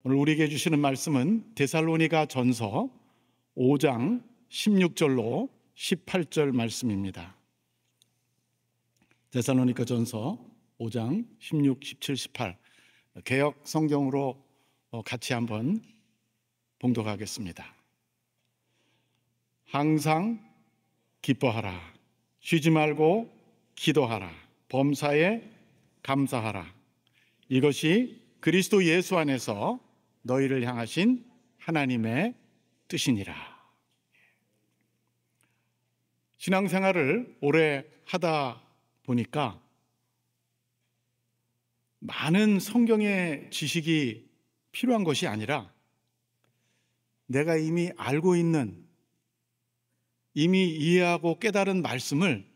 오늘 우리에게 주시는 말씀은 데살로니가 전서 5장 16절로 18절 말씀입니다. 데살로니가 전서 5장 16, 17, 18 개역 성경으로 같이 한번 봉독하겠습니다. 항상 기뻐하라. 쉬지 말고 기도하라. 범사에 감사하라. 이것이 그리스도 예수 안에서 너희를 향하신 하나님의 뜻이니라. 신앙생활을 오래 하다 보니까 많은 성경의 지식이 필요한 것이 아니라 내가 이미 알고 있는, 이미 이해하고 깨달은 말씀을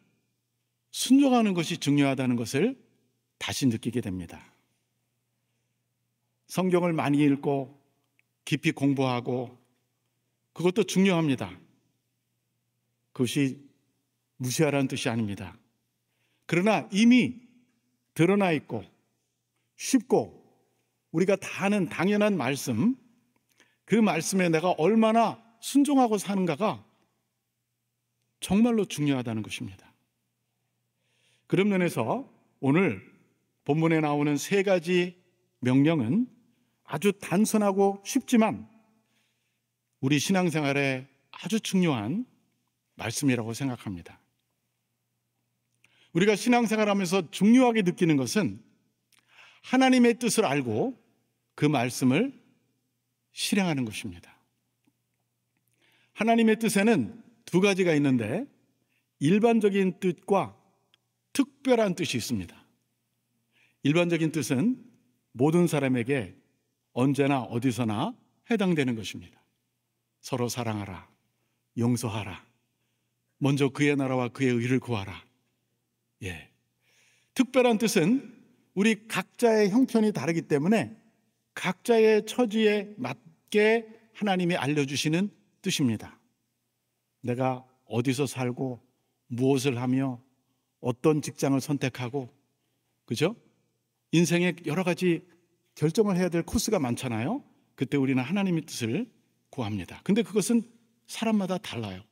순종하는 것이 중요하다는 것을 다시 느끼게 됩니다. 성경을 많이 읽고 깊이 공부하고 그것도 중요합니다. 그것이 무시하라는 뜻이 아닙니다. 그러나 이미 드러나 있고 쉽고 우리가 다 아는 당연한 말씀, 그 말씀에 내가 얼마나 순종하고 사는가가 정말로 중요하다는 것입니다. 그런 면에서 오늘 본문에 나오는 세 가지 명령은 아주 단순하고 쉽지만 우리 신앙생활에 아주 중요한 말씀이라고 생각합니다. 우리가 신앙생활하면서 중요하게 느끼는 것은 하나님의 뜻을 알고 그 말씀을 실행하는 것입니다. 하나님의 뜻에는 두 가지가 있는데 일반적인 뜻과 특별한 뜻이 있습니다. 일반적인 뜻은 모든 사람에게 언제나 어디서나 해당되는 것입니다. 서로 사랑하라, 용서하라, 먼저 그의 나라와 그의 의를 구하라. 특별한 뜻은 우리 각자의 형편이 다르기 때문에 각자의 처지에 맞게 하나님이 알려주시는 뜻입니다. 내가 어디서 살고 무엇을 하며 어떤 직장을 선택하고, 그죠? 인생에 여러 가지 결정을 해야 될 코스가 많잖아요. 그때 우리는 하나님의 뜻을 구합니다. 근데 그것은 사람마다 달라요.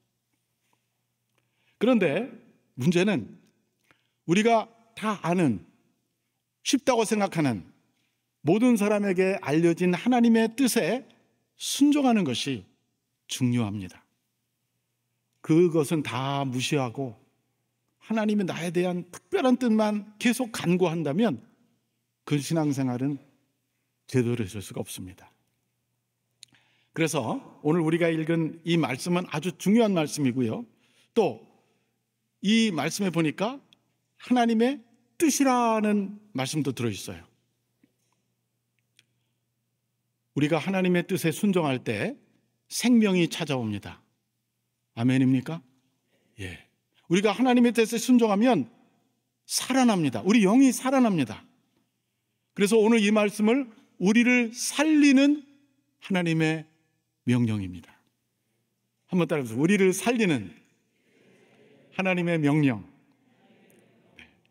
그런데 문제는 우리가 다 아는, 쉽다고 생각하는 모든 사람에게 알려진 하나님의 뜻에 순종하는 것이 중요합니다. 그것은 다 무시하고 하나님이 나에 대한 특별한 뜻만 계속 간구한다면 그 신앙생활은 제대로 될 수가 없습니다. 그래서 오늘 우리가 읽은 이 말씀은 아주 중요한 말씀이고요. 또 이 말씀에 보니까 하나님의 뜻이라는 말씀도 들어있어요. 우리가 하나님의 뜻에 순종할 때 생명이 찾아옵니다. 아멘입니까? 예. 우리가 하나님의 뜻에 순종하면 살아납니다. 우리 영이 살아납니다. 그래서 오늘 이 말씀을 우리를 살리는 하나님의 명령입니다. 한번 따라해보세요. 우리를 살리는 하나님의 명령.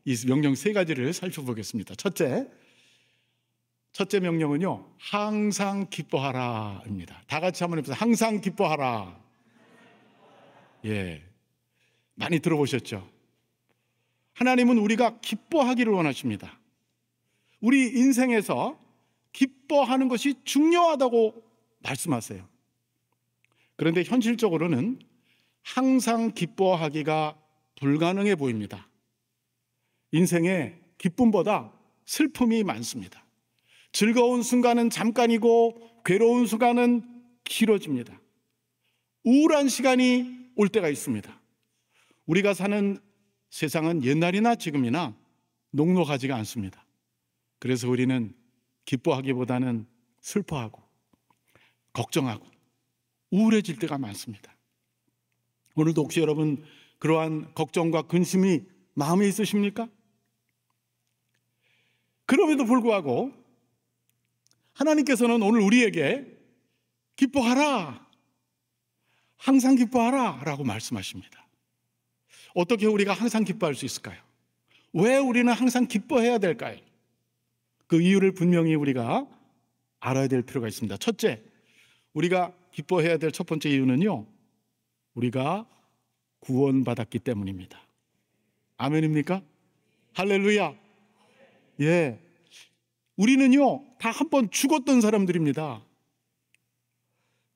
이 명령 세 가지를 살펴보겠습니다. 첫째 명령은요, 항상 기뻐하라입니다. 다 같이 한번 해보세요. 항상 기뻐하라. 많이 들어보셨죠? 하나님은 우리가 기뻐하기를 원하십니다. 우리 인생에서 기뻐하는 것이 중요하다고 말씀하세요. 그런데 현실적으로는 항상 기뻐하기가 불가능해 보입니다. 인생에 기쁨보다 슬픔이 많습니다. 즐거운 순간은 잠깐이고 괴로운 순간은 길어집니다. 우울한 시간이 올 때가 있습니다. 우리가 사는 세상은 옛날이나 지금이나 녹록하지가 않습니다. 그래서 우리는 기뻐하기보다는 슬퍼하고 걱정하고 우울해질 때가 많습니다. 오늘도 혹시 여러분 그러한 걱정과 근심이 마음에 있으십니까? 그럼에도 불구하고 하나님께서는 오늘 우리에게 기뻐하라, 항상 기뻐하라 라고 말씀하십니다. 어떻게 우리가 항상 기뻐할 수 있을까요? 왜 우리는 항상 기뻐해야 될까요? 그 이유를 분명히 우리가 알아야 될 필요가 있습니다. 첫째, 우리가 기뻐해야 될 첫 번째 이유는요, 우리가 구원받았기 때문입니다. 아멘입니까? 할렐루야. 예. 우리는요, 다 한 번 죽었던 사람들입니다.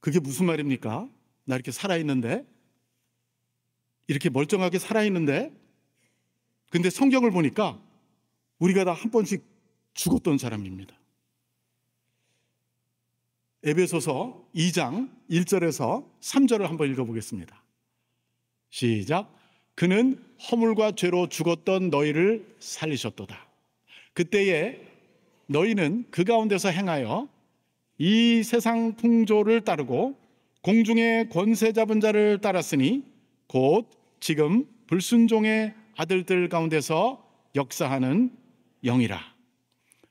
그게 무슨 말입니까? 나 이렇게 살아있는데, 이렇게 멀쩡하게 살아있는데, 근데 성경을 보니까 우리가 다 한 번씩 죽었던 사람입니다. 에베소서 2장 1절에서 3절을 한번 읽어보겠습니다. 시작. 그는 허물과 죄로 죽었던 너희를 살리셨도다. 그때에 너희는 그 가운데서 행하여 이 세상 풍조를 따르고 공중의 권세 잡은 자를 따랐으니 곧 지금 불순종의 아들들 가운데서 역사하는 영이라.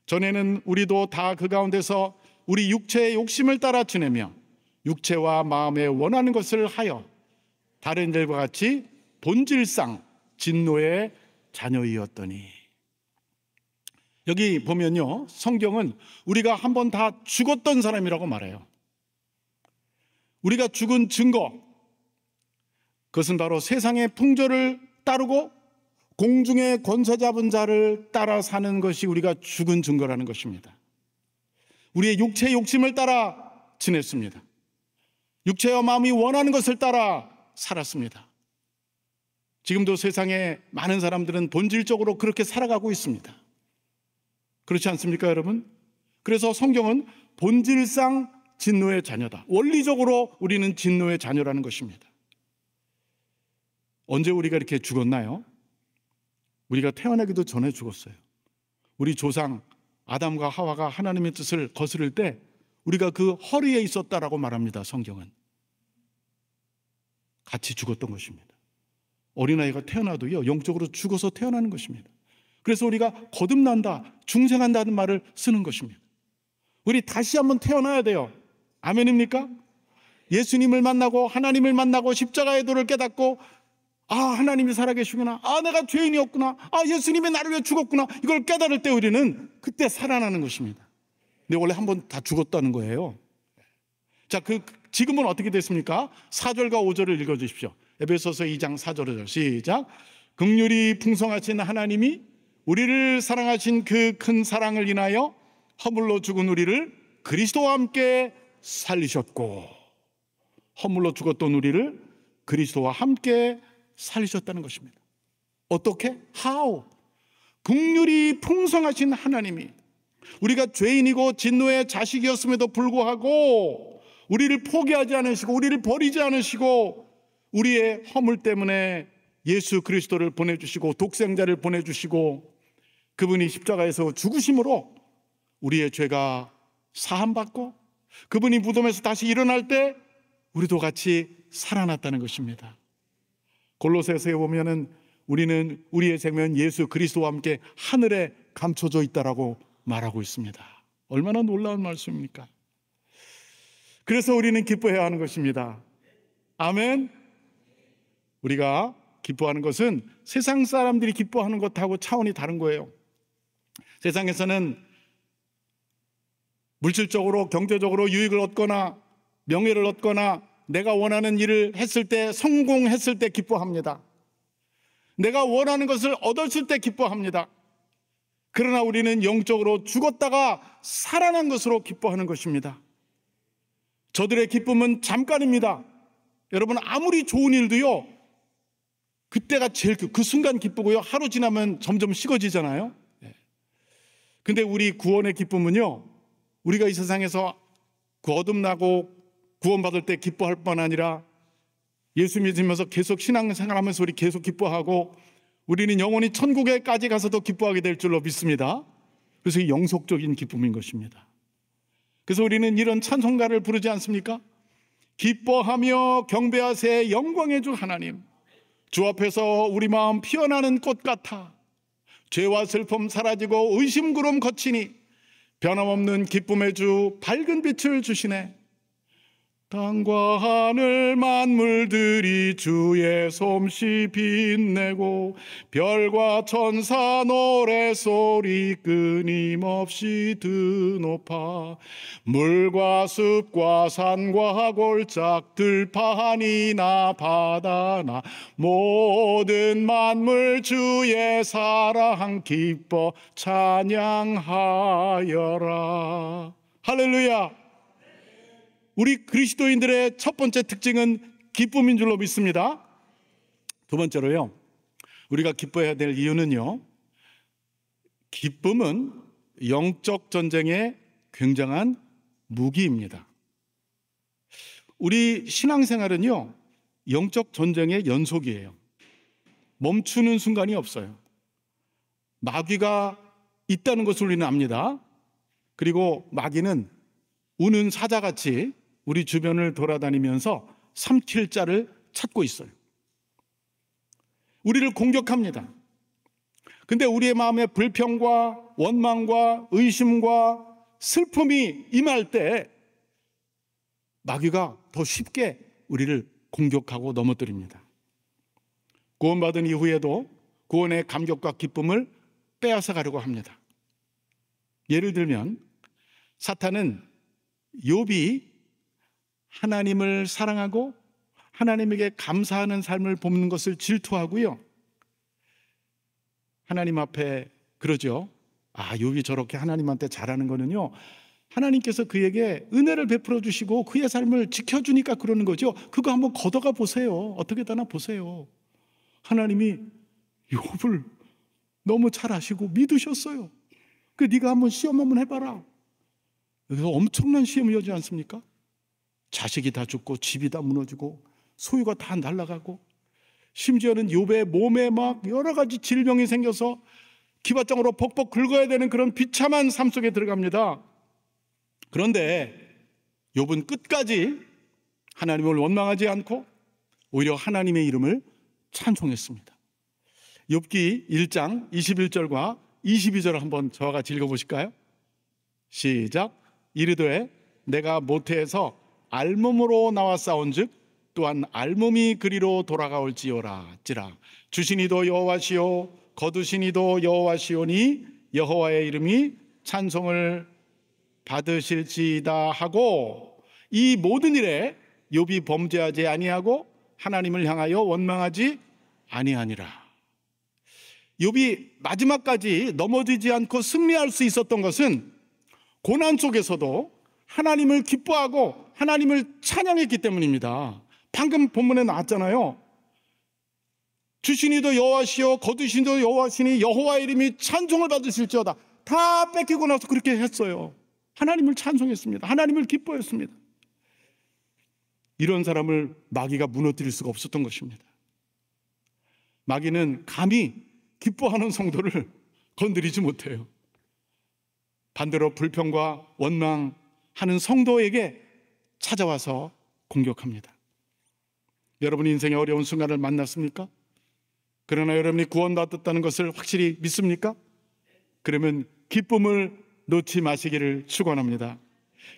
전에는 우리도 다 그 가운데서 우리 육체의 욕심을 따라 지내며 육체와 마음에 원하는 것을 하여 다른 일과 같이 본질상 진노의 자녀이었더니. 여기 보면요, 성경은 우리가 한 번 다 죽었던 사람이라고 말해요. 우리가 죽은 증거, 그것은 바로 세상의 풍조를 따르고 공중의 권세 잡은 자를 따라 사는 것이 우리가 죽은 증거라는 것입니다. 우리의 육체의 욕심을 따라 지냈습니다. 육체와 마음이 원하는 것을 따라 살았습니다. 지금도 세상에 많은 사람들은 본질적으로 그렇게 살아가고 있습니다. 그렇지 않습니까, 여러분? 그래서 성경은 본질상 진노의 자녀다. 원리적으로 우리는 진노의 자녀라는 것입니다. 언제 우리가 이렇게 죽었나요? 우리가 태어나기도 전에 죽었어요. 우리 조상 아담과 하와가 하나님의 뜻을 거스를 때 우리가 그 허리에 있었다라고 말합니다. 성경은 같이 죽었던 것입니다. 어린아이가 태어나도요, 영적으로 죽어서 태어나는 것입니다. 그래서 우리가 거듭난다, 중생한다는 말을 쓰는 것입니다. 우리 다시 한번 태어나야 돼요. 아멘입니까? 예수님을 만나고 하나님을 만나고 십자가의 도를 깨닫고, 아, 하나님이 살아계시구나, 아, 내가 죄인이었구나, 아, 예수님이 나를 위해 죽었구나, 이걸 깨달을 때 우리는 그때 살아나는 것입니다. 근데 원래 한 번 다 죽었다는 거예요. 자, 지금은 어떻게 됐습니까? 4절과 5절을 읽어주십시오. 에베소서 2장 4절 5절 시작. 긍휼이 풍성하신 하나님이 우리를 사랑하신 그 큰 사랑을 인하여 허물로 죽은 우리를 그리스도와 함께 살리셨고, 허물로 죽었던 우리를 그리스도와 함께 살리셨다는 것입니다. 어떻게? How? 긍휼이 풍성하신 하나님이 우리가 죄인이고 진노의 자식이었음에도 불구하고 우리를 포기하지 않으시고 우리를 버리지 않으시고 우리의 허물 때문에 예수 그리스도를 보내주시고 독생자를 보내주시고 그분이 십자가에서 죽으심으로 우리의 죄가 사함받고 그분이 무덤에서 다시 일어날 때 우리도 같이 살아났다는 것입니다. 골로새서에 보면은 우리는 우리의 생명 예수 그리스도와 함께 하늘에 감춰져 있다라고 말하고 있습니다. 얼마나 놀라운 말씀입니까? 그래서 우리는 기뻐해야 하는 것입니다. 아멘. 우리가 기뻐하는 것은 세상 사람들이 기뻐하는 것하고 차원이 다른 거예요. 세상에서는 물질적으로 경제적으로 유익을 얻거나 명예를 얻거나 내가 원하는 일을 했을 때 성공했을 때 기뻐합니다. 내가 원하는 것을 얻었을 때 기뻐합니다. 그러나 우리는 영적으로 죽었다가 살아난 것으로 기뻐하는 것입니다. 저들의 기쁨은 잠깐입니다. 여러분, 아무리 좋은 일도요, 그때가 제일 그 순간 기쁘고요, 하루 지나면 점점 식어지잖아요. 근데 우리 구원의 기쁨은요, 우리가 이 세상에서 거듭나고 구원받을 때 기뻐할 뿐 아니라 예수 믿으면서 계속 신앙생활하면서 우리 계속 기뻐하고 우리는 영원히 천국에까지 가서도 기뻐하게 될 줄로 믿습니다. 그래서 이 영속적인 기쁨인 것입니다. 그래서 우리는 이런 찬송가를 부르지 않습니까? 기뻐하며 경배하세 영광의 주 하나님, 주 앞에서 우리 마음 피어나는 꽃 같아 죄와 슬픔 사라지고 의심 구름 거치니 변함없는 기쁨의 주 밝은 빛을 주시네. 땅과 하늘 만물들이 주의 솜씨 빛내고 별과 천사 노래소리 끊임없이 드높아 물과 숲과 산과 골짝 들판이나 바다나 모든 만물 주의 사랑 기뻐 찬양하여라. 할렐루야. 우리 그리스도인들의 첫 번째 특징은 기쁨인 줄로 믿습니다. 두 번째로요, 우리가 기뻐해야 될 이유는요, 기쁨은 영적 전쟁의 굉장한 무기입니다. 우리 신앙생활은요, 영적 전쟁의 연속이에요. 멈추는 순간이 없어요. 마귀가 있다는 것을 우리는 압니다. 그리고 마귀는 우는 사자같이 우리 주변을 돌아다니면서 삼킬 자를 찾고 있어요. 우리를 공격합니다. 근데 우리의 마음에 불평과 원망과 의심과 슬픔이 임할 때 마귀가 더 쉽게 우리를 공격하고 넘어뜨립니다. 구원받은 이후에도 구원의 감격과 기쁨을 빼앗아 가려고 합니다. 예를 들면 사탄은 욥이 하나님을 사랑하고 하나님에게 감사하는 삶을 보는 것을 질투하고요, 하나님 앞에 그러죠. 욥이 저렇게 하나님한테 잘하는 거는요, 하나님께서 그에게 은혜를 베풀어 주시고 그의 삶을 지켜주니까 그러는 거죠. 그거 한번 걷어가 보세요. 어떻게 되나 보세요. 하나님이 욥을 너무 잘 아시고 믿으셨어요. 네가 한번 시험 한번 해봐라. 여기서 엄청난 시험이 오지 않습니까? 자식이 다 죽고 집이 다 무너지고 소유가 다 날아가고, 심지어는 욥의 몸에 막 여러 가지 질병이 생겨서 기바장으로 벅벅 긁어야 되는 그런 비참한 삶 속에 들어갑니다. 그런데 욥은 끝까지 하나님을 원망하지 않고 오히려 하나님의 이름을 찬송했습니다. 욥기 1장 21절과 22절을 한번 저와 같이 읽어보실까요? 시작. 이르되 내가 모태에서 알몸으로 나와 싸운즉 또한 알몸이 그리로 돌아가올지어라. 찌라 주시니도 여호와시오 거두시니도 여호와시오니 여호와의 이름이 찬송을 받으실지다 하고, 이 모든 일에 욥이 범죄하지 아니하고 하나님을 향하여 원망하지 아니하니라. 욥이 마지막까지 넘어지지 않고 승리할 수 있었던 것은 고난 속에서도 하나님을 기뻐하고 하나님을 찬양했기 때문입니다. 방금 본문에 나왔잖아요. 주시니도 여호와시오 거두시니도 여호와시니 여호와의 이름이 찬송을 받으실지어다. 다 뺏기고 나서 그렇게 했어요. 하나님을 찬송했습니다. 하나님을 기뻐했습니다. 이런 사람을 마귀가 무너뜨릴 수가 없었던 것입니다. 마귀는 감히 기뻐하는 성도를 건드리지 못해요. 반대로 불평과 원망하는 성도에게 찾아와서 공격합니다. 여러분 인생의 어려운 순간을 만났습니까? 그러나 여러분이 구원받았다는 것을 확실히 믿습니까? 그러면 기쁨을 놓지 마시기를 축원합니다.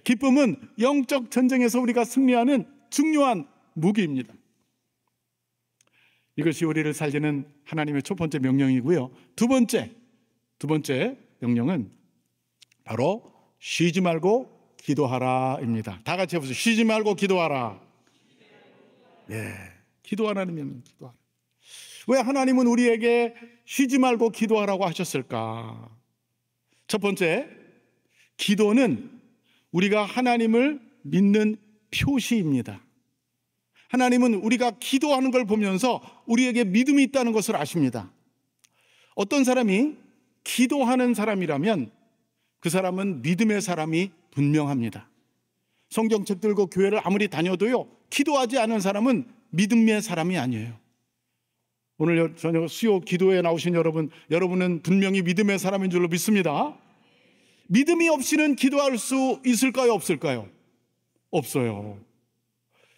기쁨은 영적 전쟁에서 우리가 승리하는 중요한 무기입니다. 이것이 우리를 살리는 하나님의 첫 번째 명령이고요. 두 번째 명령은 바로 쉬지 말고 기도하라입니다. 다 같이 해보세요. 쉬지 말고 기도하라. 기도하라는 기도하라. 왜 하나님은 우리에게 쉬지 말고 기도하라고 하셨을까? 첫 번째, 기도는 우리가 하나님을 믿는 표시입니다. 하나님은 우리가 기도하는 걸 보면서 우리에게 믿음이 있다는 것을 아십니다. 어떤 사람이 기도하는 사람이라면 그 사람은 믿음의 사람이 분명합니다. 성경책 들고 교회를 아무리 다녀도요, 기도하지 않은 사람은 믿음의 사람이 아니에요. 오늘 저녁 수요 기도에 나오신 여러분은 분명히 믿음의 사람인 줄로 믿습니다. 믿음이 없이는 기도할 수 있을까요? 없을까요? 없어요.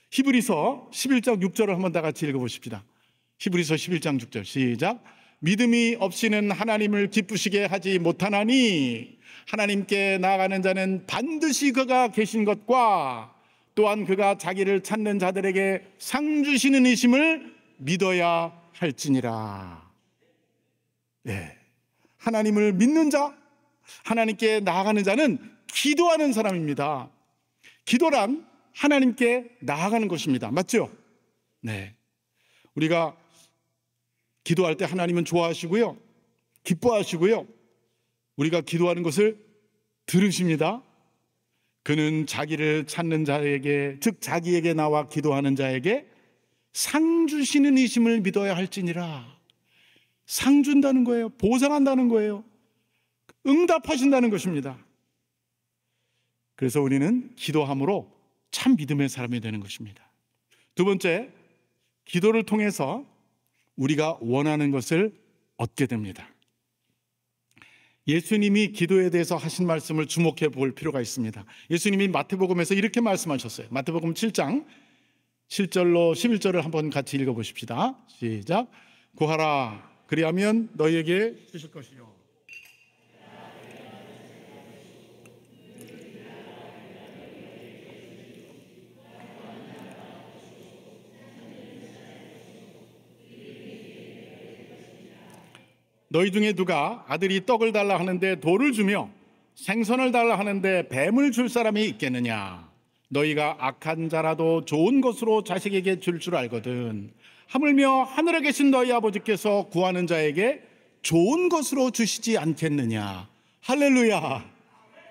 히브리서 11장 6절을 한번 다 같이 읽어보십시다. 히브리서 11장 6절 시작. 믿음이 없이는 하나님을 기쁘시게 하지 못하나니 하나님께 나아가는 자는 반드시 그가 계신 것과 또한 그가 자기를 찾는 자들에게 상 주시는 이심을 믿어야 할지니라. 네. 하나님을 믿는 자, 하나님께 나아가는 자는 기도하는 사람입니다. 기도란 하나님께 나아가는 것입니다. 맞죠? 네. 우리가 기도할 때 하나님은 좋아하시고요, 기뻐하시고요, 우리가 기도하는 것을 들으십니다. 그는 자기를 찾는 자에게, 즉 자기에게 나와 기도하는 자에게 상 주시는 이심을 믿어야 할지니라. 상 준다는 거예요. 보상한다는 거예요. 응답하신다는 것입니다. 그래서 우리는 기도함으로 참 믿음의 사람이 되는 것입니다. 두 번째, 기도를 통해서 우리가 원하는 것을 얻게 됩니다. 예수님이 기도에 대해서 하신 말씀을 주목해 볼 필요가 있습니다. 예수님이 마태복음에서 이렇게 말씀하셨어요. 마태복음 7장 7절로 11절을 한번 같이 읽어보십시다. 시작. 구하라, 그리하면 너희에게 주실 것이요. 너희 중에 누가 아들이 떡을 달라 하는데 돌을 주며 생선을 달라 하는데 뱀을 줄 사람이 있겠느냐? 너희가 악한 자라도 좋은 것으로 자식에게 줄 줄 알거든. 하물며 하늘에 계신 너희 아버지께서 구하는 자에게 좋은 것으로 주시지 않겠느냐? 할렐루야.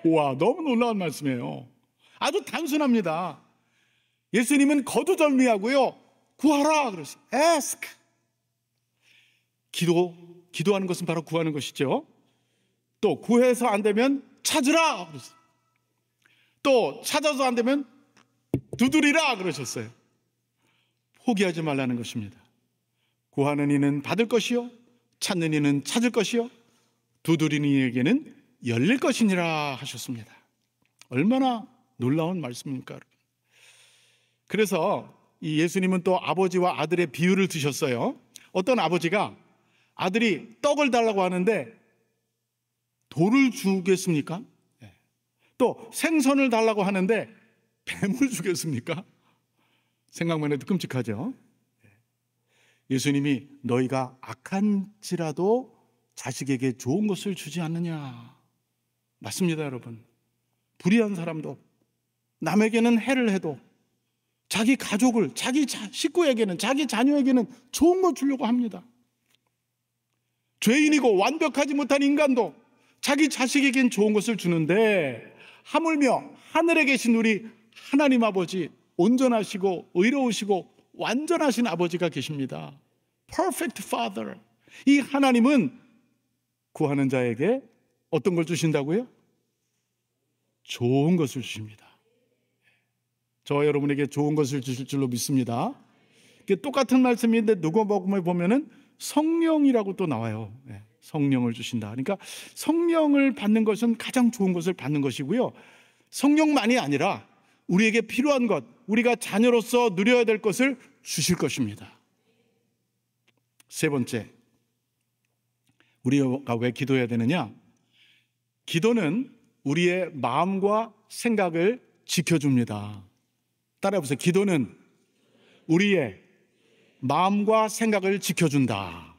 우와, 너무 놀라운 말씀이에요. 아주 단순합니다. 예수님은 거두절미하고요, 구하라 그러세요. ask. 기도하는 것은 바로 구하는 것이죠. 또 구해서 안 되면 찾으라 그러셨어요. 또 찾아서 안 되면 두드리라 그러셨어요. 포기하지 말라는 것입니다. 구하는 이는 받을 것이요, 찾는 이는 찾을 것이요, 두드리는 이에게는 열릴 것이니라 하셨습니다. 얼마나 놀라운 말씀입니까, 여러분? 그래서 이 예수님은 또 아버지와 아들의 비유를 드셨어요. 어떤 아버지가 아들이 떡을 달라고 하는데 돌을 주겠습니까? 또 생선을 달라고 하는데 뱀을 주겠습니까? 생각만 해도 끔찍하죠. 예수님이 너희가 악한지라도 자식에게 좋은 것을 주지 않느냐. 맞습니다, 여러분. 불의한 사람도 남에게는 해를 해도 자기 가족을, 자기 식구에게는, 자기 자녀에게는 좋은 것 주려고 합니다. 죄인이고 완벽하지 못한 인간도 자기 자식에겐 좋은 것을 주는데, 하물며 하늘에 계신 우리 하나님 아버지, 온전하시고 의로우시고 완전하신 아버지가 계십니다. Perfect Father. 이 하나님은 구하는 자에게 어떤 걸 주신다고요? 좋은 것을 주십니다. 저와 여러분에게 좋은 것을 주실 줄로 믿습니다. 똑같은 말씀인데 누가복음에 보면은 성령이라고 또 나와요. 성령을 주신다. 그러니까 성령을 받는 것은 가장 좋은 것을 받는 것이고요, 성령만이 아니라 우리에게 필요한 것, 우리가 자녀로서 누려야 될 것을 주실 것입니다. 세 번째, 우리가 왜 기도해야 되느냐? 기도는 우리의 마음과 생각을 지켜줍니다. 따라해보세요. 기도는 우리의 마음과 생각을 지켜준다.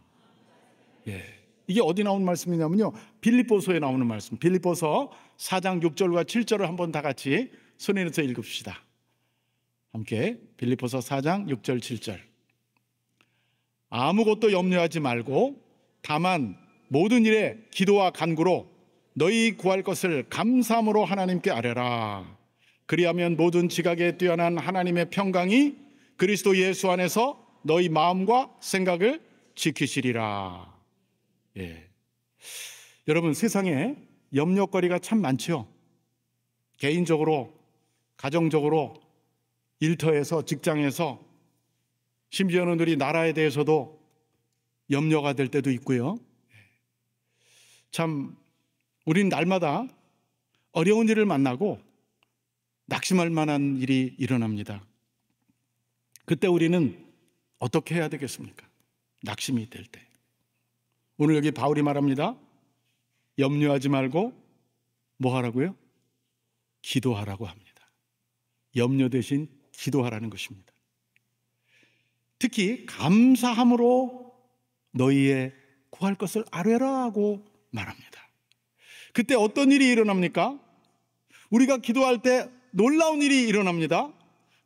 이게 어디 나온 말씀이냐면요, 빌립보서에 나오는 말씀. 빌립보서 4장 6절과 7절을 한번 다 같이 손에서 읽읍시다. 함께 빌립보서 4장 6절 7절. 아무것도 염려하지 말고 다만 모든 일에 기도와 간구로 너희 구할 것을 감사함으로 하나님께 아뢰라. 그리하면 모든 지각에 뛰어난 하나님의 평강이 그리스도 예수 안에서 너희 마음과 생각을 지키시리라. 여러분, 세상에 염려거리가 참 많죠. 개인적으로, 가정적으로, 일터에서, 직장에서, 심지어는 우리 나라에 대해서도 염려가 될 때도 있고요. 참 우린 날마다 어려운 일을 만나고 낙심할 만한 일이 일어납니다. 그때 우리는 어떻게 해야 되겠습니까? 낙심이 될 때. 오늘 여기 바울이 말합니다. 염려하지 말고 뭐 하라고요? 기도하라고 합니다. 염려 대신 기도하라는 것입니다. 특히 감사함으로 너희의 구할 것을 아뢰라 하고 말합니다. 그때 어떤 일이 일어납니까? 우리가 기도할 때 놀라운 일이 일어납니다.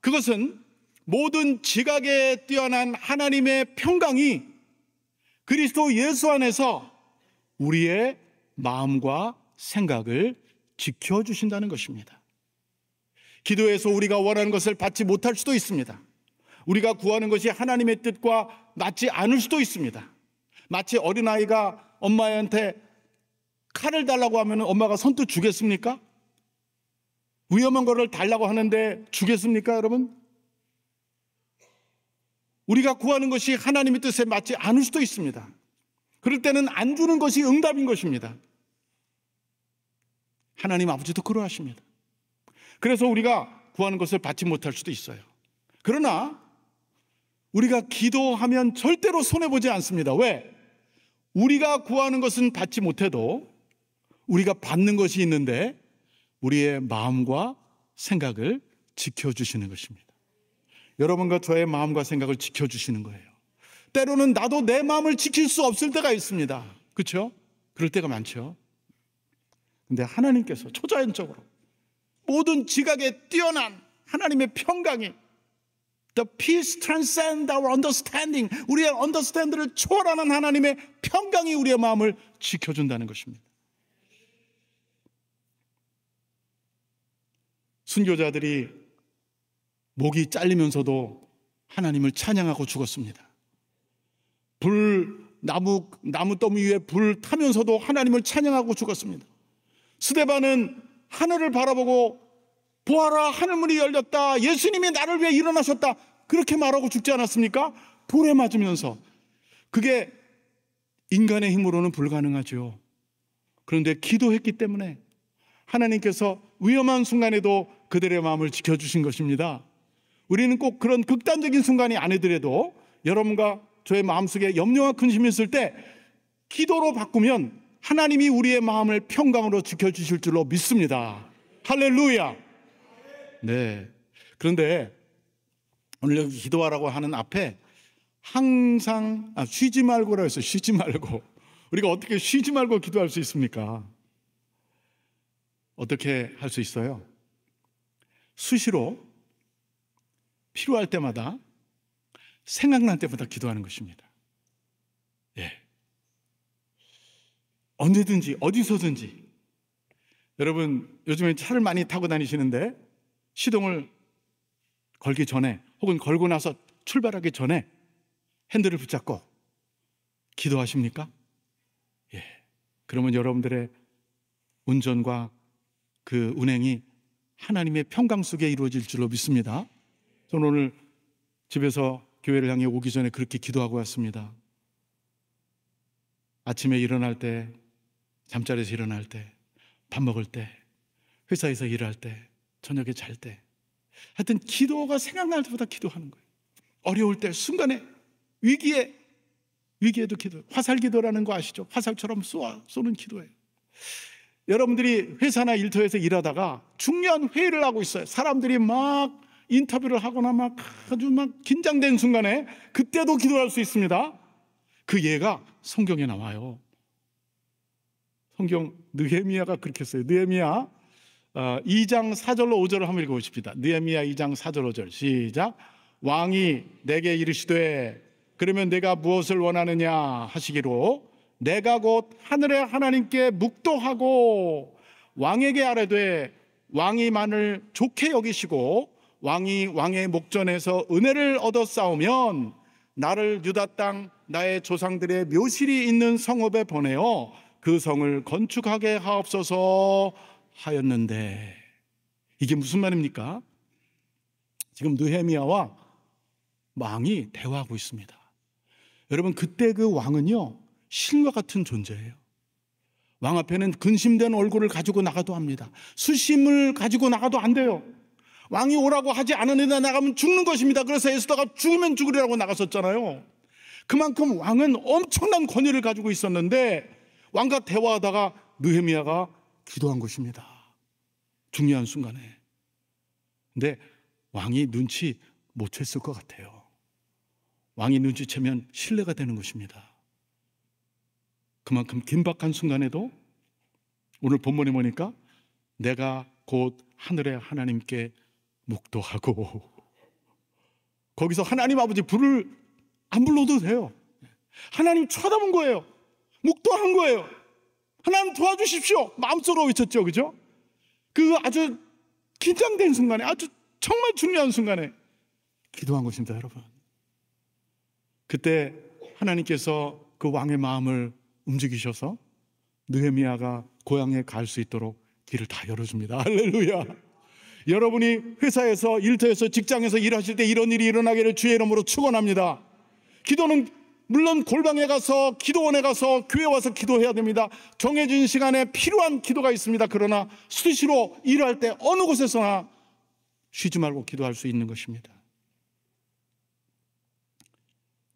그것은 모든 지각에 뛰어난 하나님의 평강이 그리스도 예수 안에서 우리의 마음과 생각을 지켜주신다는 것입니다. 기도에서 우리가 원하는 것을 받지 못할 수도 있습니다. 우리가 구하는 것이 하나님의 뜻과 맞지 않을 수도 있습니다. 마치 어린아이가 엄마한테 칼을 달라고 하면 엄마가 선뜻 주겠습니까? 위험한 거를 달라고 하는데 주겠습니까, 여러분? 우리가 구하는 것이 하나님의 뜻에 맞지 않을 수도 있습니다. 그럴 때는 안 주는 것이 응답인 것입니다. 하나님 아버지도 그러하십니다. 그래서 우리가 구하는 것을 받지 못할 수도 있어요. 그러나 우리가 기도하면 절대로 손해보지 않습니다. 왜? 우리가 구하는 것은 받지 못해도 우리가 받는 것이 있는데 우리의 마음과 생각을 지켜주시는 것입니다. 여러분과 저의 마음과 생각을 지켜주시는 거예요. 때로는 나도 내 마음을 지킬 수 없을 때가 있습니다. 그렇죠? 그럴 때가 많죠. 근데 하나님께서 초자연적으로 모든 지각에 뛰어난 하나님의 평강이 The peace transcends our understanding, 우리의 understanding을 초월하는 하나님의 평강이 우리의 마음을 지켜준다는 것입니다. 순교자들이 목이 잘리면서도 하나님을 찬양하고 죽었습니다. 나무 더미 위에 불 타면서도 하나님을 찬양하고 죽었습니다. 스데반은 하늘을 바라보고 보아라, 하늘문이 열렸다, 예수님이 나를 위해 일어나셨다, 그렇게 말하고 죽지 않았습니까? 돌에 맞으면서. 그게 인간의 힘으로는 불가능하죠. 그런데 기도했기 때문에 하나님께서 위험한 순간에도 그들의 마음을 지켜주신 것입니다. 우리는 꼭 그런 극단적인 순간이 아니더라도 여러분과 저의 마음속에 염려와 근심이 있을 때 기도로 바꾸면 하나님이 우리의 마음을 평강으로 지켜주실 줄로 믿습니다. 할렐루야. 네. 그런데 오늘 여기 기도하라고 하는 앞에 항상 쉬지 말고라고 해서 쉬지 말고, 우리가 어떻게 쉬지 말고 기도할 수 있습니까? 어떻게 할 수 있어요? 수시로 필요할 때마다 생각날 때마다 기도하는 것입니다. 예. 언제든지 어디서든지. 여러분 요즘에 차를 많이 타고 다니시는데 시동을 걸기 전에 혹은 걸고 나서 출발하기 전에 핸들을 붙잡고 기도하십니까? 예. 그러면 여러분들의 운전과 그 운행이 하나님의 평강 속에 이루어질 줄로 믿습니다. 저는 오늘 집에서 교회를 향해 오기 전에 그렇게 기도하고 왔습니다. 아침에 일어날 때, 잠자리에서 일어날 때, 밥 먹을 때, 회사에서 일할 때, 저녁에 잘 때, 하여튼 기도가 생각날 때마다 기도하는 거예요. 어려울 때, 순간에, 위기에도 기도해요. 화살 기도라는 거 아시죠? 화살처럼 쏘는 기도예요. 여러분들이 회사나 일터에서 일하다가 중요한 회의를 하고 있어요. 사람들이 막 인터뷰를 하거나 막 아주 막 긴장된 순간에 그때도 기도할 수 있습니다. 그 예가 성경에 나와요. 성경 느헤미야가 그렇게 했어요. 느헤미야 2장 4절로 5절을 한번 읽어보십시다. 느헤미야 2장 4절 5절 시작. 왕이 내게 이르시되 그러면 내가 무엇을 원하느냐 하시기로 내가 곧 하늘의 하나님께 묵도하고 왕에게 아뢰되 왕이 만을 좋게 여기시고 왕이 왕의 목전에서 은혜를 얻어 싸우면 나를 유다 땅 나의 조상들의 묘실이 있는 성읍에 보내어 그 성을 건축하게 하옵소서 하였는데, 이게 무슨 말입니까? 지금 느헤미야와 왕이 대화하고 있습니다. 여러분 그때 그 왕은요 신과 같은 존재예요. 왕 앞에는 근심된 얼굴을 가지고 나가도 합니다. 수심을 가지고 나가도 안 돼요. 왕이 오라고 하지 않으니까 나가면 죽는 것입니다. 그래서 에스더가 죽으면 죽으리라고 나갔었잖아요. 그만큼 왕은 엄청난 권위를 가지고 있었는데 왕과 대화하다가 느헤미야가 기도한 것입니다. 중요한 순간에. 근데 왕이 눈치 못 챘을 것 같아요. 왕이 눈치채면 신뢰가 되는 것입니다. 그만큼 긴박한 순간에도 오늘 본문에 보니까 내가 곧 하늘의 하나님께 묵도하고, 거기서 하나님 아버지 불을 안 불러도 돼요. 하나님 쳐다본 거예요. 묵도한 거예요. 하나님 도와주십시오. 마음속으로 외쳤죠. 그죠? 그 아주 긴장된 순간에, 아주 정말 중요한 순간에 기도한 것입니다, 여러분. 그때 하나님께서 그 왕의 마음을 움직이셔서 느헤미야가 고향에 갈 수 있도록 길을 다 열어줍니다. 할렐루야. 여러분이 회사에서, 일터에서, 직장에서 일하실 때 이런 일이 일어나기를 주의 이름으로 축원합니다. 기도는 물론 골방에 가서, 기도원에 가서, 교회 와서 기도해야 됩니다. 정해진 시간에 필요한 기도가 있습니다. 그러나 수시로 일할 때 어느 곳에서나 쉬지 말고 기도할 수 있는 것입니다.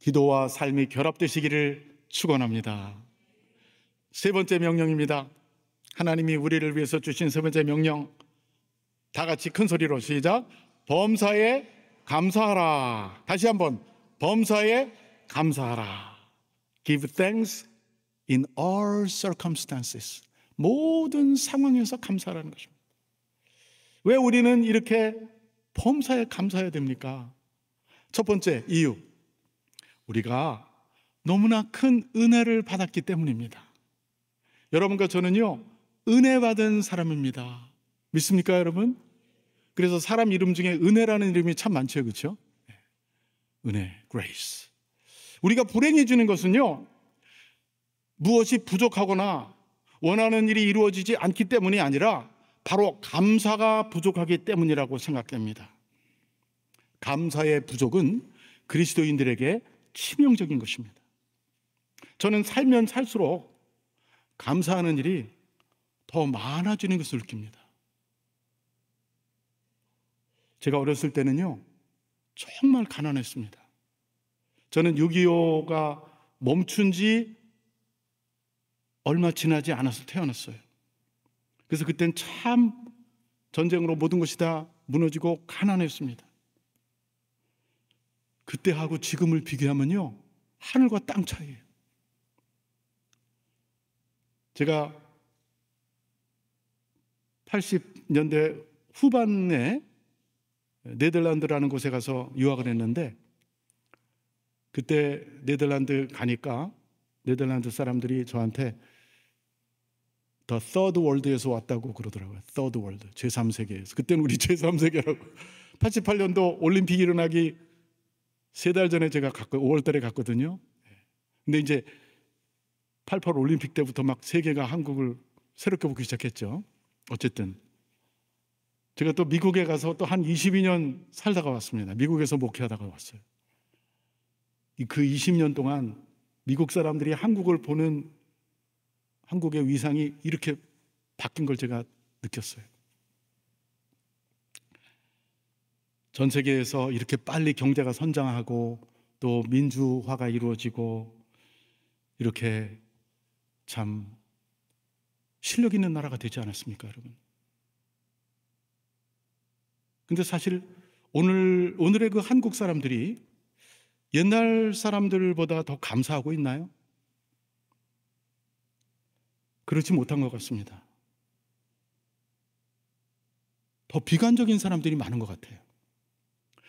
기도와 삶이 결합되시기를 축원합니다. 세 번째 명령입니다. 하나님이 우리를 위해서 주신 세 번째 명령, 다 같이 큰 소리로 시작. 범사에 감사하라. 다시 한번, 범사에 감사하라. Give thanks in all circumstances. 모든 상황에서 감사하라는 것입니다. 왜 우리는 이렇게 범사에 감사해야 됩니까? 첫 번째 이유, 우리가 너무나 큰 은혜를 받았기 때문입니다. 여러분과 저는요, 은혜 받은 사람입니다. 믿습니까, 여러분? 그래서 사람 이름 중에 은혜라는 이름이 참 많죠, 그렇죠? 은혜, grace. 우리가 불행해지는 것은요, 무엇이 부족하거나 원하는 일이 이루어지지 않기 때문이 아니라 바로 감사가 부족하기 때문이라고 생각합니다. 감사의 부족은 그리스도인들에게 치명적인 것입니다. 저는 살면 살수록 감사하는 일이 더 많아지는 것을 느낍니다. 제가 어렸을 때는요, 정말 가난했습니다. 저는 6.25가 멈춘 지 얼마 지나지 않아서 태어났어요. 그래서 그땐 참 전쟁으로 모든 것이 다 무너지고 가난했습니다. 그때하고 지금을 비교하면요, 하늘과 땅 차이예요. 제가 80년대 후반에 네덜란드라는 곳에 가서 유학을 했는데, 그때 네덜란드 가니까 네덜란드 사람들이 저한테 더 서드 월드에서 왔다고 그러더라고요. 서드 월드, 제3세계에서. 그때는 우리 제3세계라고. 88년도 올림픽이 일어나기 3달 전에 제가 5월 달에 갔거든요. 근데 이제 88 올림픽 때부터 막 세계가 한국을 새롭게 보기 시작했죠. 어쨌든 제가 또 미국에 가서 또 한 22년 살다가 왔습니다. 미국에서 목회하다가 왔어요. 그 20년 동안 미국 사람들이 한국을 보는 한국의 위상이 이렇게 바뀐 걸 제가 느꼈어요. 전 세계에서 이렇게 빨리 경제가 성장하고 또 민주화가 이루어지고 이렇게 참 실력 있는 나라가 되지 않았습니까, 여러분? 근데 사실 오늘의 그 한국 사람들이 옛날 사람들보다 더 감사하고 있나요? 그렇지 못한 것 같습니다. 더 비관적인 사람들이 많은 것 같아요.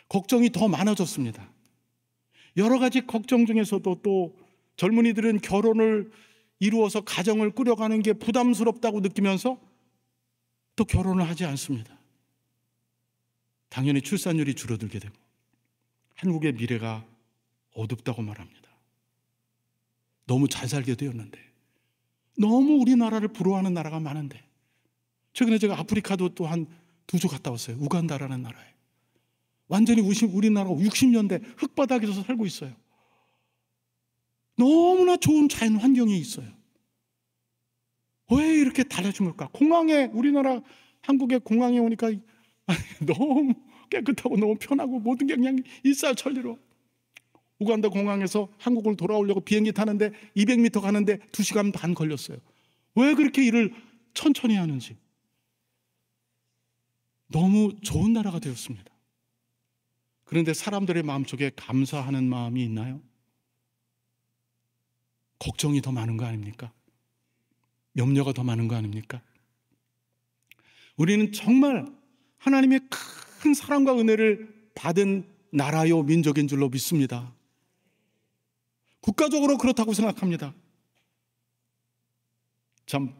걱정이 더 많아졌습니다. 여러 가지 걱정 중에서도 또 젊은이들은 결혼을 이루어서 가정을 꾸려가는 게 부담스럽다고 느끼면서 또 결혼을 하지 않습니다. 당연히 출산율이 줄어들게 되고 한국의 미래가 어둡다고 말합니다. 너무 잘 살게 되었는데, 너무 우리나라를 부러워하는 나라가 많은데. 최근에 제가 아프리카도 또 한 2주 갔다 왔어요. 우간다라는 나라에. 완전히 우리나라가 60년대 흙바닥에서 살고 있어요. 너무나 좋은 자연 환경이 있어요. 왜 이렇게 달라진 걸까? 공항에, 우리나라 한국의 공항에 오니까 너무 깨끗하고 너무 편하고 모든 게 그냥 일사천리로. 우간다 공항에서 한국을 돌아오려고 비행기 타는데 200m 가는데 2시간 반 걸렸어요. 왜 그렇게 일을 천천히 하는지. 너무 좋은 나라가 되었습니다. 그런데 사람들의 마음속에 감사하는 마음이 있나요? 걱정이 더 많은 거 아닙니까? 염려가 더 많은 거 아닙니까? 우리는 정말 하나님의 큰 사랑과 은혜를 받은 나라요 민족인 줄로 믿습니다. 국가적으로 그렇다고 생각합니다. 참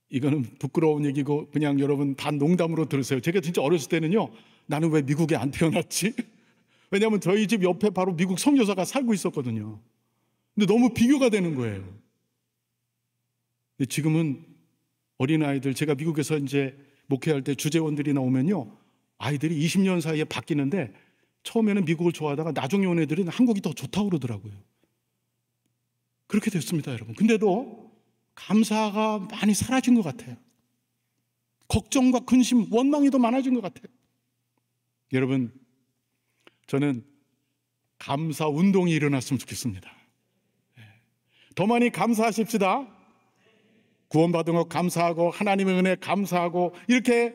이거는 부끄러운 얘기고 그냥 여러분 반 농담으로 들으세요. 제가 진짜 어렸을 때는요, 나는 왜 미국에 안 태어났지? 왜냐하면 저희 집 옆에 바로 미국 선교사가 살고 있었거든요. 근데 너무 비교가 되는 거예요. 근데 지금은 어린아이들, 제가 미국에서 이제 목회할 때 주재원들이 나오면요, 아이들이 20년 사이에 바뀌는데 처음에는 미국을 좋아하다가 나중에 온 애들은 한국이 더 좋다고 그러더라고요. 그렇게 됐습니다, 여러분. 근데도 감사가 많이 사라진 것 같아요. 걱정과 근심, 원망이 더 많아진 것 같아요. 여러분, 저는 감사 운동이 일어났으면 좋겠습니다. 더 많이 감사하십시다. 구원받은 것 감사하고 하나님의 은혜 감사하고 이렇게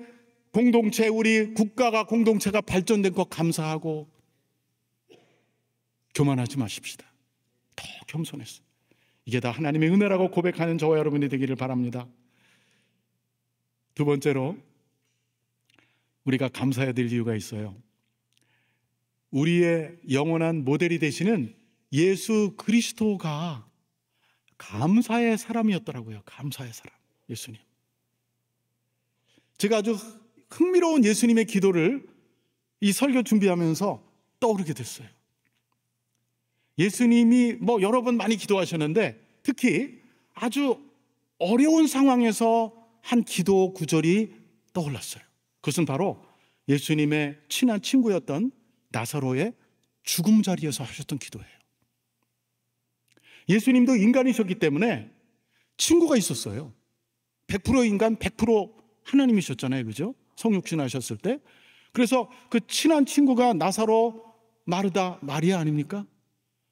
공동체, 우리 국가가 공동체가 발전된 것 감사하고 교만하지 마십시다. 더 겸손해서 이게 다 하나님의 은혜라고 고백하는 저와 여러분이 되기를 바랍니다. 두 번째로 우리가 감사해야 될 이유가 있어요. 우리의 영원한 모델이 되시는 예수 그리스도가 감사의 사람이었더라고요. 감사의 사람, 예수님. 제가 아주 흥미로운 예수님의 기도를 이 설교 준비하면서 떠오르게 됐어요. 예수님이 여러 번 많이 기도하셨는데 특히 아주 어려운 상황에서 한 기도 구절이 떠올랐어요. 그것은 바로 예수님의 친한 친구였던 나사로의 죽음 자리에서 하셨던 기도예요. 예수님도 인간이셨기 때문에 친구가 있었어요. 100% 인간, 100% 하나님이셨잖아요. 그죠? 성육신 하셨을 때. 그래서 그 친한 친구가 나사로, 마르다, 마리아 아닙니까?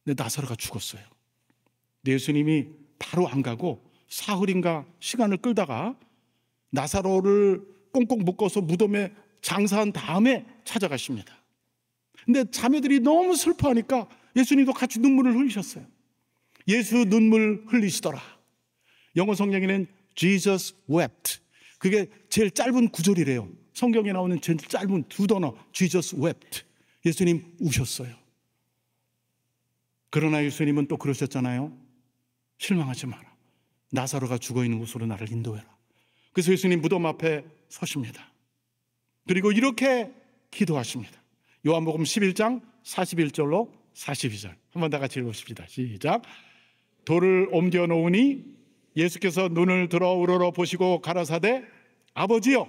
근데 나사로가 죽었어요. 근데 예수님이 바로 안 가고 사흘인가 시간을 끌다가 나사로를 꽁꽁 묶어서 무덤에 장사한 다음에 찾아가십니다. 근데 자매들이 너무 슬퍼하니까 예수님도 같이 눈물을 흘리셨어요. 예수 눈물 흘리시더라. 영어 성경에는 Jesus wept. 그게 제일 짧은 구절이래요. 성경에 나오는 제일 짧은 두 단어, Jesus wept. 예수님 우셨어요. 그러나 예수님은 또 그러셨잖아요. 실망하지 마라. 나사로가 죽어있는 곳으로 나를 인도해라. 그래서 예수님 무덤 앞에 서십니다. 그리고 이렇게 기도하십니다. 요한복음 11장 41절로 42절. 한번 다 같이 읽어봅시다. 시작. 돌을 옮겨 놓으니 예수께서 눈을 들어 우러러 보시고 가라사대 아버지여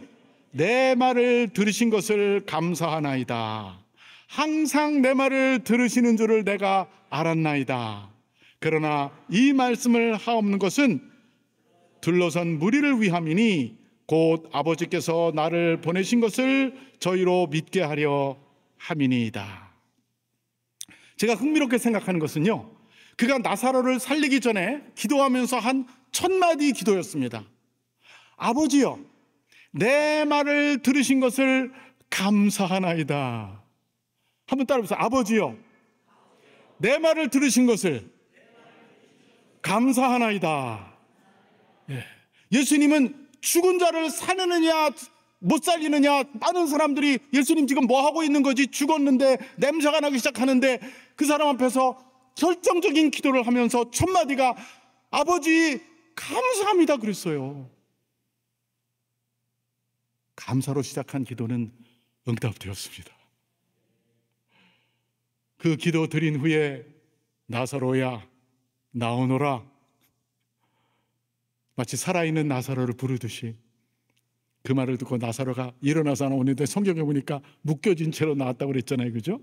내 말을 들으신 것을 감사하나이다. 항상 내 말을 들으시는 줄을 내가 알았나이다. 그러나 이 말씀을 하옵는 것은 둘러선 무리를 위함이니 곧 아버지께서 나를 보내신 것을 저희로 믿게 하려 함이니이다. 제가 흥미롭게 생각하는 것은요, 그가 나사로를 살리기 전에 기도하면서 한 첫 마디 기도였습니다. 아버지여 내 말을 들으신 것을 감사하나이다. 한번 따라해보세요. 아버지여 내 말을 들으신 것을 감사하나이다. 예수님은 죽은 자를 살리느냐 못 살리느냐, 많은 사람들이 예수님 지금 뭐 하고 있는 거지, 죽었는데 냄새가 나기 시작하는데 그 사람 앞에서 결정적인 기도를 하면서 첫 마디가 아버지 감사합니다 그랬어요. 감사로 시작한 기도는 응답되었습니다. 그 기도 드린 후에 나사로야 나오너라, 마치 살아있는 나사로를 부르듯이 그 말을 듣고 나사로가 일어나서 나오는데 성경에 보니까 묶여진 채로 나왔다고 그랬잖아요. 그죠?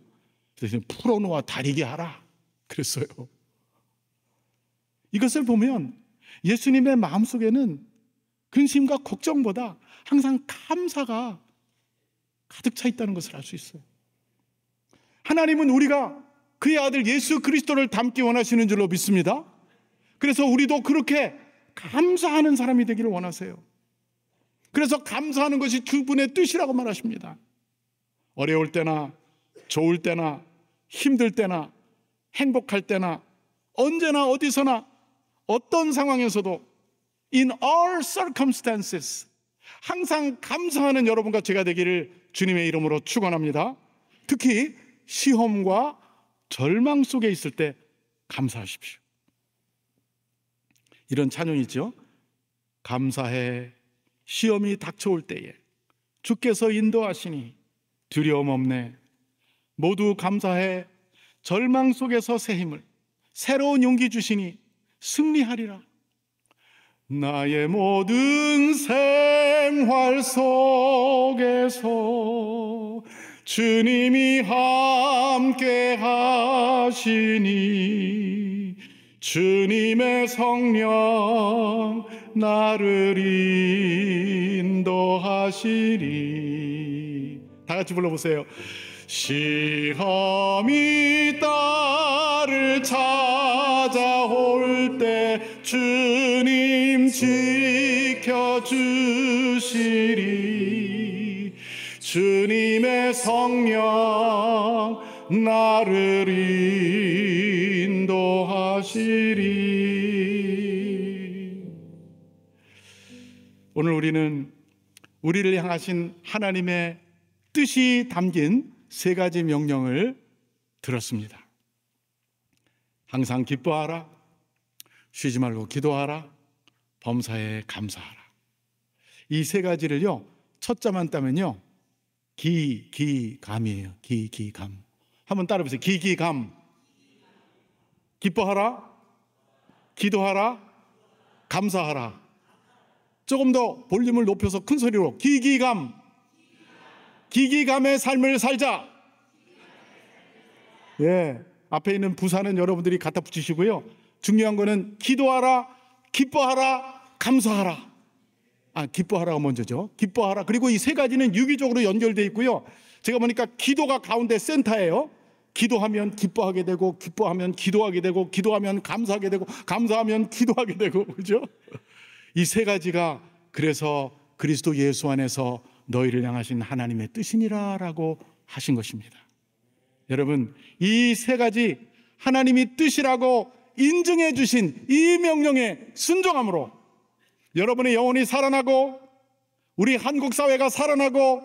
그래서 풀어놓아 다리게 하라 그랬어요. 이것을 보면 예수님의 마음속에는 근심과 걱정보다 항상 감사가 가득 차 있다는 것을 알 수 있어요. 하나님은 우리가 그의 아들 예수 그리스도를 닮기 원하시는 줄로 믿습니다. 그래서 우리도 그렇게 감사하는 사람이 되기를 원하세요. 그래서 감사하는 것이 두 분의 뜻이라고 말하십니다. 어려울 때나 좋을 때나 힘들 때나 행복할 때나 언제나 어디서나 어떤 상황에서도 in all circumstances 항상 감사하는 여러분과 제가 되기를 주님의 이름으로 축원합니다. 특히 시험과 절망 속에 있을 때 감사하십시오. 이런 찬양이 있죠. 감사해 시험이 닥쳐올 때에 주께서 인도하시니 두려움 없네. 모두 감사해 절망 속에서 새 힘을 새로운 용기 주시니 승리하리라. 나의 모든 생활 속에서 주님이 함께 하시니 주님의 성령 나를 인도하시리. 다 같이 불러보세요. 시험이 나를 찾아올 때 주님 지켜주시리. 주님의 성령 나를 인도하시리. 오늘 우리는 우리를 향하신 하나님의 뜻이 담긴 세 가지 명령을 들었습니다. 항상 기뻐하라, 쉬지 말고 기도하라, 범사에 감사하라. 이 세 가지를요, 첫자만 따면요, 기감이에요. 기감. 한번 따라 보세요. 기감. 기뻐하라, 기도하라, 감사하라. 조금 더 볼륨을 높여서 큰 소리로 기기감. 기기감의 삶을 살자. 예, 앞에 있는 부사는 여러분들이 갖다 붙이시고요. 중요한 거는 기도하라, 기뻐하라, 감사하라. 기뻐하라가 먼저죠. 기뻐하라. 그리고 이 세 가지는 유기적으로 연결되어 있고요. 제가 보니까 기도가 가운데 센터예요. 기도하면 기뻐하게 되고, 기뻐하면 기도하게 되고, 기도하면 감사하게 되고, 감사하면 기도하게 되고, 그죠? 이 세 가지가 그래서 그리스도 예수 안에서 너희를 향하신 하나님의 뜻이니라라고 하신 것입니다. 여러분, 이 세 가지 하나님이 뜻이라고 인증해 주신 이 명령에 순종함으로 여러분의 영혼이 살아나고 우리 한국 사회가 살아나고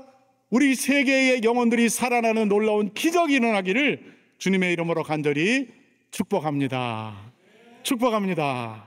우리 세계의 영혼들이 살아나는 놀라운 기적이 일어나기를 주님의 이름으로 간절히 축복합니다. 축복합니다.